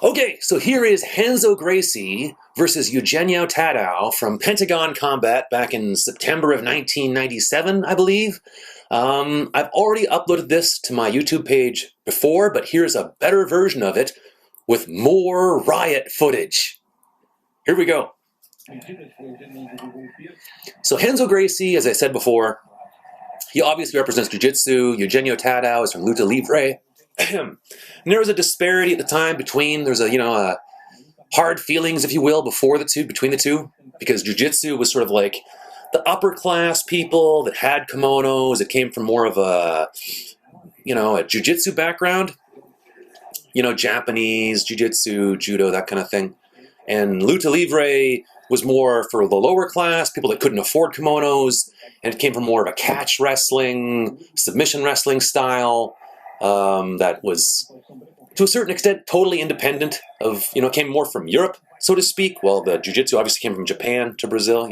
Okay, so here is Renzo Gracie versus Eugenio Tadeau from Pentagon Combat back in September of 1997, I believe. I've already uploaded this to my YouTube page before, but here's a better version of it with more Riot footage. Here we go. So Renzo Gracie, as I said before, he obviously represents Jiu-Jitsu. Eugenio Tadeau is from Luta Livre. And there was a disparity at the time between, there's a hard feelings, if you will, between the two, because Jiu-Jitsu was sort of like the upper class people that had kimonos. It came from more of a Jiu-Jitsu background, Japanese Jiu-Jitsu, judo, that kind of thing. And Luta Livre was more for the lower class, people that couldn't afford kimonos, and it came from more of a catch wrestling, submission wrestling style. That was, to a certain extent, totally independent of, came more from Europe, so to speak, while the jiu-jitsu obviously came from Japan to Brazil,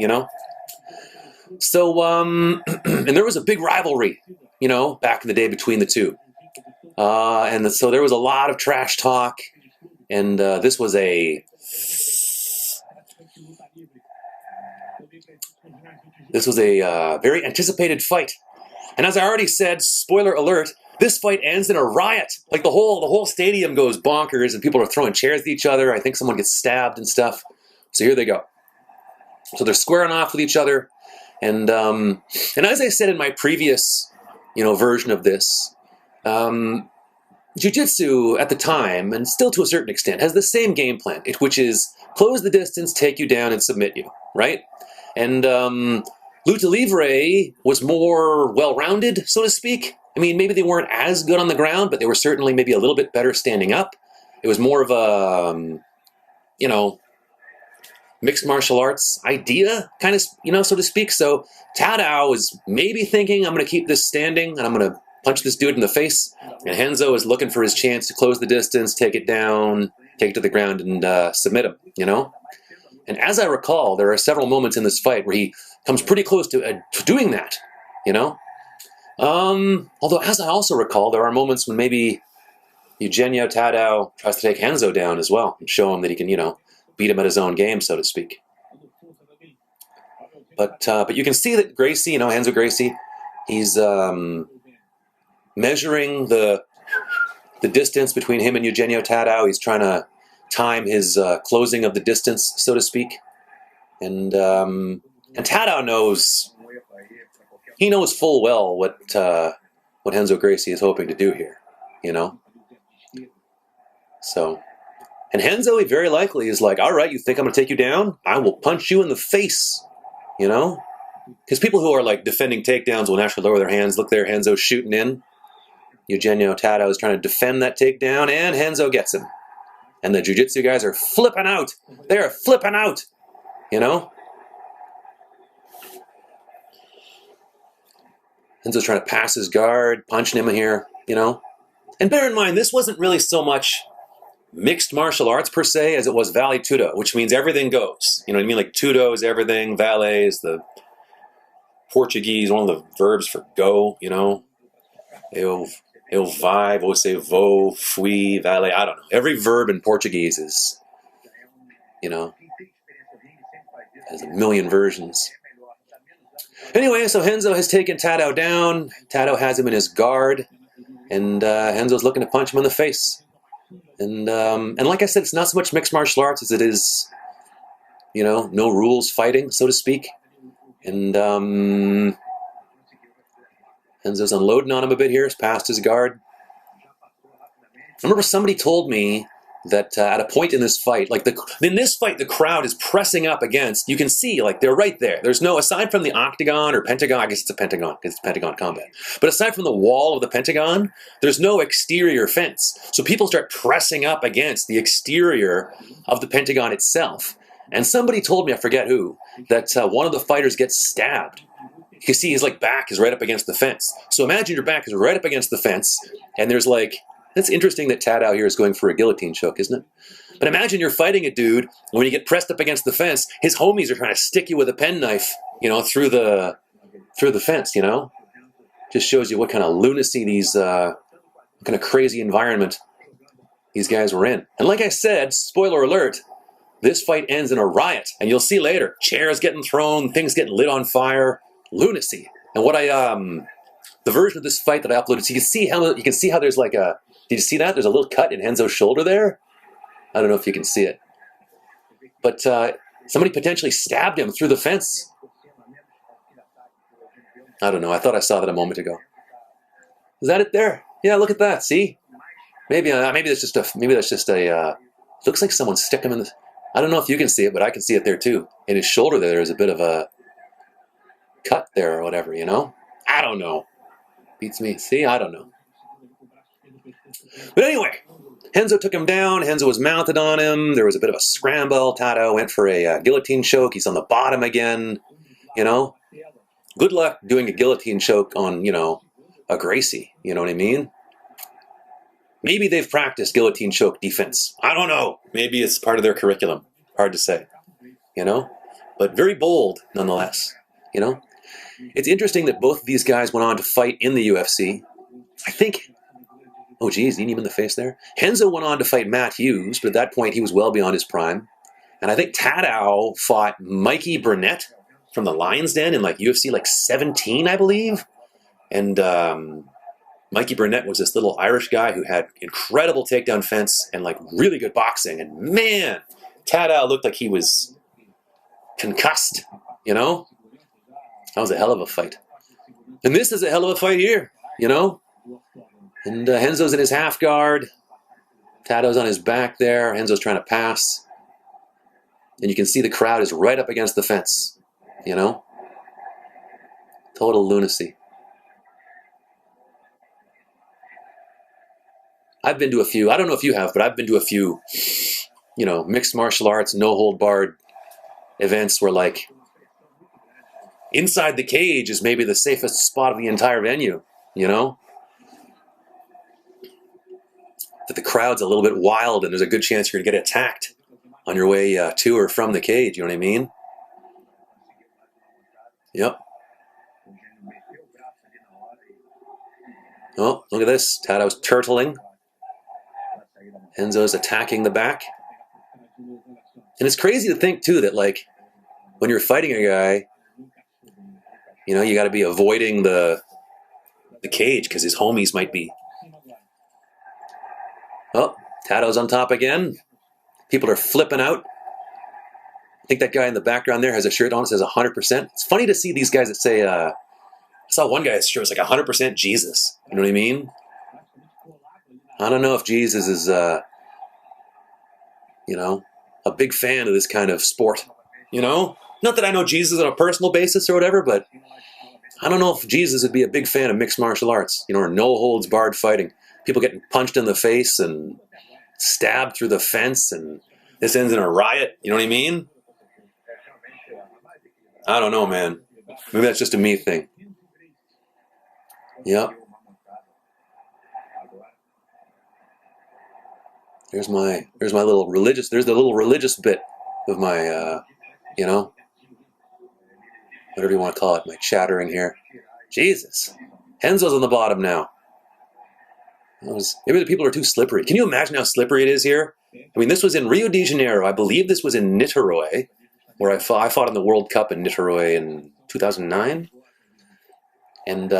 So, and there was a big rivalry, back in the day between the two. So there was a lot of trash talk, and this was a very anticipated fight. And as I already said, spoiler alert, this fight ends in a riot. Like the whole stadium goes bonkers and people are throwing chairs at each other. I think someone gets stabbed and stuff. So here they go. So they're squaring off with each other. And as I said in my previous, version of this, Jiu-Jitsu at the time, and still to a certain extent, has the same game plan, which is close the distance, take you down, and submit you, right? And Luta Livre was more well-rounded, so to speak. I mean, maybe they weren't as good on the ground, but they were certainly maybe a little bit better standing up. It was more of a, mixed martial arts idea, kind of, so to speak. So Tadeau is maybe thinking, I'm going to keep this standing, and I'm going to punch this dude in the face. And Renzo is looking for his chance to close the distance, take it down, take it to the ground, and submit him, And as I recall, there are several moments in this fight where he comes pretty close to doing that, Although, as I also recall, there are moments when maybe Eugenio Tadeau tries to take Renzo down as well and show him that he can, beat him at his own game, so to speak. But you can see that Gracie, Renzo Gracie, he's measuring the distance between him and Eugenio Tadeau. He's trying to time his closing of the distance, so to speak. And Tadeau knows. He knows full well what Renzo Gracie is hoping to do here, So, and Renzo, he very likely is like, all right, you think I'm going to take you down? I will punch you in the face, Because people who are like defending takedowns will naturally lower their hands. Look there, Renzo's shooting in. Eugenio Tadeau is trying to defend that takedown, and Renzo gets him. And the jiu-jitsu guys are flipping out. They're flipping out, Renzo's trying to pass his guard, punching him in here, And bear in mind, this wasn't really so much mixed martial arts per se as it was vale tudo, which means everything goes. You know what I mean? Like tudo is everything, vale is the Portuguese, one of the verbs for go, Eu vai, você vou, fui, vale, I don't know. Every verb in Portuguese is, has a million versions. Anyway, so Renzo has taken Tadeau down. Tadeau has him in his guard, and Renzo's looking to punch him in the face. And like I said, it's not so much mixed martial arts as it is, no rules fighting, so to speak. And Renzo's unloading on him a bit here. He's past his guard. I remember somebody told me that at a point in this fight, in this fight, the crowd is pressing up against, you can see, they're right there. There's no, aside from the octagon or pentagon, I guess it's a pentagon, because it's Pentagon Combat. But aside from the wall of the pentagon, there's no exterior fence. So people start pressing up against the exterior of the pentagon itself. And somebody told me, I forget who, that one of the fighters gets stabbed. You can see his back is right up against the fence. So imagine your back is right up against the fence, and there's that's interesting that Tadeau here is going for a guillotine choke, isn't it? But imagine you're fighting a dude, and when you get pressed up against the fence, his homies are trying to stick you with a penknife, through the fence, Just shows you what kind of lunacy these, what kind of crazy environment these guys were in. And like I said, spoiler alert, this fight ends in a riot. And you'll see later, chairs getting thrown, things getting lit on fire, lunacy. And what the version of this fight that I uploaded, so you can see how there's like a, did you see that? There's a little cut in Renzo's shoulder there. I don't know if you can see it. But somebody potentially stabbed him through the fence. I don't know. I thought I saw that a moment ago. Is that it there? Yeah, look at that. See? Maybe that's just a. Looks like someone stuck him in the. I don't know if you can see it, but I can see it there too. In his shoulder, there is a bit of a cut there or whatever. You know? I don't know. Beats me. See? I don't know. But anyway, Renzo took him down. Renzo was mounted on him. There was a bit of a scramble. Tadeu went for a guillotine choke. He's on the bottom again. You know? Good luck doing a guillotine choke on, you know, a Gracie. You know what I mean? Maybe they've practiced guillotine choke defense. I don't know. Maybe it's part of their curriculum. Hard to say. You know? But very bold, nonetheless. You know? It's interesting that both of these guys went on to fight in the UFC. I think... Oh, geez, eating him in the face there. Renzo went on to fight Matt Hughes, but at that point he was well beyond his prime. And I think Tadeu fought Mikey Burnett from the Lion's Den in like UFC like 17, I believe. And Mikey Burnett was this little Irish guy who had incredible takedown fence and like really good boxing. And man, Tadeu looked like he was concussed, you know? That was a hell of a fight. And this is a hell of a fight here, you know? And Renzo's in his half guard. Tadeu's on his back there. Renzo's trying to pass. And you can see the crowd is right up against the fence, you know? Total lunacy. I've been to a few, I don't know if you have, but I've been to a few, you know, mixed martial arts, no-hold-barred events where, like, inside the cage is maybe the safest spot of the entire venue, you know? That the crowd's a little bit wild and there's a good chance you're going to get attacked on your way to or from the cage, you know what I mean? Yep. Oh, look at this. Tadeu's turtling. Renzo's attacking the back. And it's crazy to think, too, that, like, when you're fighting a guy, you know, you got to be avoiding the cage because his homies might be. Oh, Tadeu's on top again. People are flipping out. I think that guy in the background there has a shirt on that says 100%. It's funny to see these guys that say, I saw one guy's shirt was like 100% Jesus. You know what I mean? I don't know if Jesus is, you know, a big fan of this kind of sport. You know? Not that I know Jesus on a personal basis or whatever, but I don't know if Jesus would be a big fan of mixed martial arts, you know, or no-holds-barred fighting. People getting punched in the face and stabbed through the fence, and this ends in a riot. You know what I mean? I don't know, man. Maybe that's just a me thing. Yep. There's my little religious. There's the little religious bit of my, you know, whatever you want to call it, my chattering here. Jesus, Renzo's on the bottom now. Maybe the people are too slippery. Can you imagine how slippery it is here? I mean, this was in Rio de Janeiro. I believe this was in Niterói, where I fought in the World Cup in Niterói in 2009. And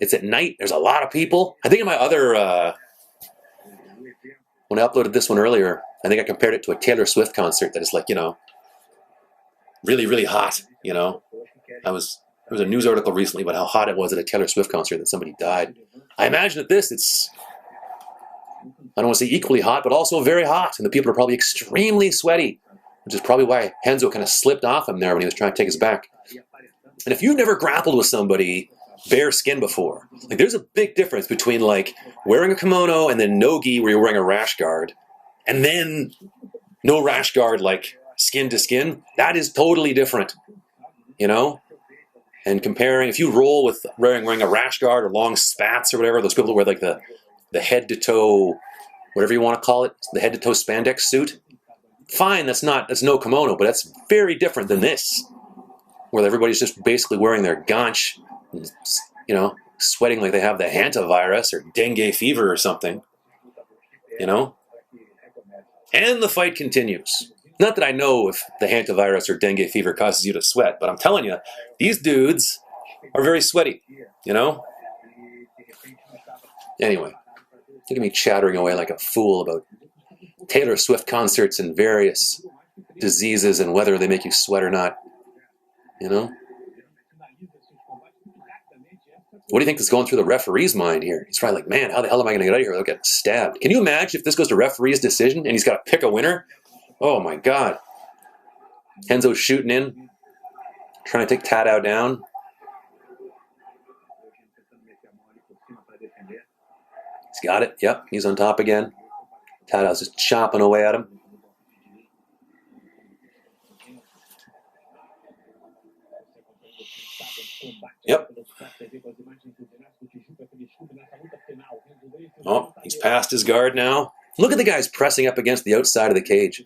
it's at night. There's a lot of people. I think in my other, when I uploaded this one earlier, I think I compared it to a Taylor Swift concert that is like, you know, really, really hot, you know. There was a news article recently about how hot it was at a Taylor Swift concert that somebody died. I imagine at this, it's, I don't want to say equally hot, but also very hot. And the people are probably extremely sweaty, which is probably why Renzo kind of slipped off him there when he was trying to take his back. And if you've never grappled with somebody bare skin before, like there's a big difference between like wearing a kimono and then no gi where you're wearing a rash guard, and then no rash guard like skin to skin. That is totally different, you know? And comparing, if you roll with wearing a rash guard or long spats or whatever, those people that wear like the head to toe, whatever you want to call it, the head to toe spandex suit, fine, that's no kimono, but that's very different than this, where everybody's just basically wearing their ganch, and, you know, sweating like they have the hantavirus or dengue fever or something, you know? And the fight continues. Not that I know if the hantavirus or dengue fever causes you to sweat, but I'm telling you, these dudes are very sweaty, you know? Anyway, look at me chattering away like a fool about Taylor Swift concerts and various diseases and whether they make you sweat or not, you know? What do you think is going through the referee's mind here? He's probably like, man, how the hell am I going to get out of here without getting stabbed? Can you imagine if this goes to referee's decision and he's got to pick a winner? Oh my God. Renzo's shooting in, trying to take Tadeu down. He's got it. Yep, he's on top again. Tadeu's just chopping away at him. Yep. Oh, he's past his guard now. Look at the guys pressing up against the outside of the cage.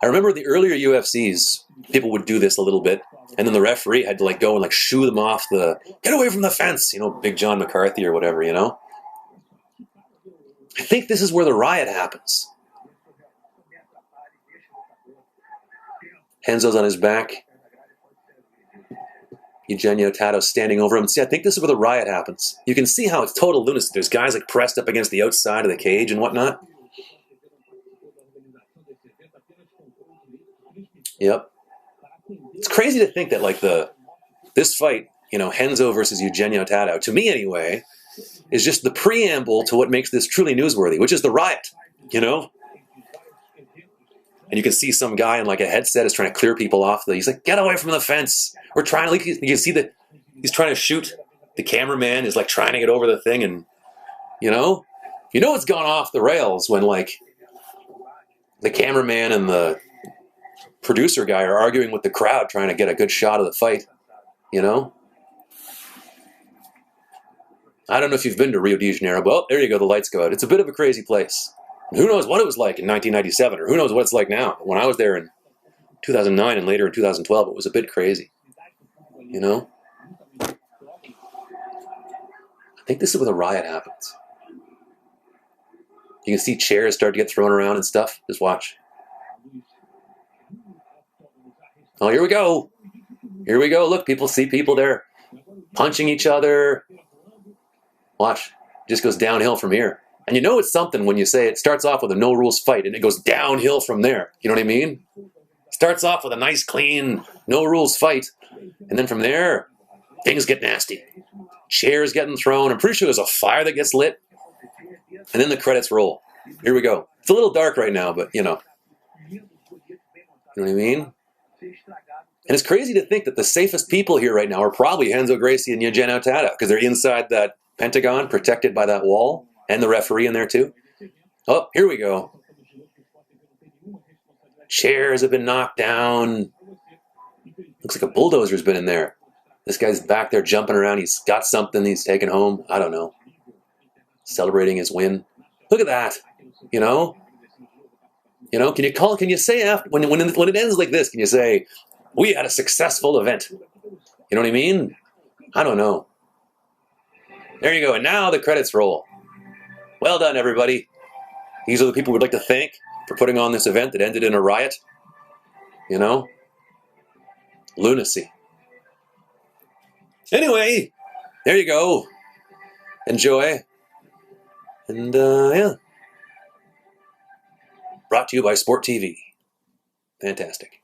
I remember the earlier UFCs, people would do this a little bit, and then the referee had to like go and like shoo them off the, get away from the fence, you know, Big John McCarthy or whatever, you know? I think this is where the riot happens. Renzo's on his back. Eugenio Tadeau standing over him. See, I think this is where the riot happens. You can see how it's total lunacy. There's guys like pressed up against the outside of the cage and whatnot. Yep. It's crazy to think that like this fight, you know, Renzo versus Eugenio Tadeau, to me anyway, is just the preamble to what makes this truly newsworthy, which is the riot, you know? And you can see some guy in like a headset is trying to clear people off. He's like, get away from the fence. We're trying to, like, you can see that he's trying to shoot. The cameraman is like trying to get over the thing. And, you know it's gone off the rails when like the cameraman and the producer guy are arguing with the crowd trying to get a good shot of the fight, you know? I don't know if you've been to Rio de Janeiro, but there you go, the lights go out. It's a bit of a crazy place. Who knows what it was like in 1997, or who knows what it's like now. When I was there in 2009 and later in 2012, it was a bit crazy, you know? I think this is where the riot happens. You can see chairs start to get thrown around and stuff. Just watch. Oh, here we go. Here we go. Look, people see people there punching each other. Watch. It just goes downhill from here. And you know it's something when you say it starts off with a no-rules fight and it goes downhill from there. You know what I mean? Starts off with a nice, clean, no-rules fight. And then from there, things get nasty. Chairs getting thrown. I'm pretty sure there's a fire that gets lit. And then the credits roll. Here we go. It's a little dark right now, but you know. You know what I mean? And it's crazy to think that the safest people here right now are probably Renzo Gracie and Eugenio Tadeau because they're inside that Pentagon, protected by that wall, and the referee in there too. Oh, here we go. Chairs have been knocked down. Looks like a bulldozer's been in there. This guy's back there jumping around. He's got something he's taking home. I don't know. Celebrating his win. Look at that. You know? Can you say after when it ends like this, can you say, we had a successful event? You know what I mean? I don't know. There you go. And now the credits roll. Well done, everybody. These are the people we'd like to thank for putting on this event that ended in a riot. You know? Lunacy. Anyway, there you go. Enjoy. And, yeah. Brought to you by Sport TV. Fantastic.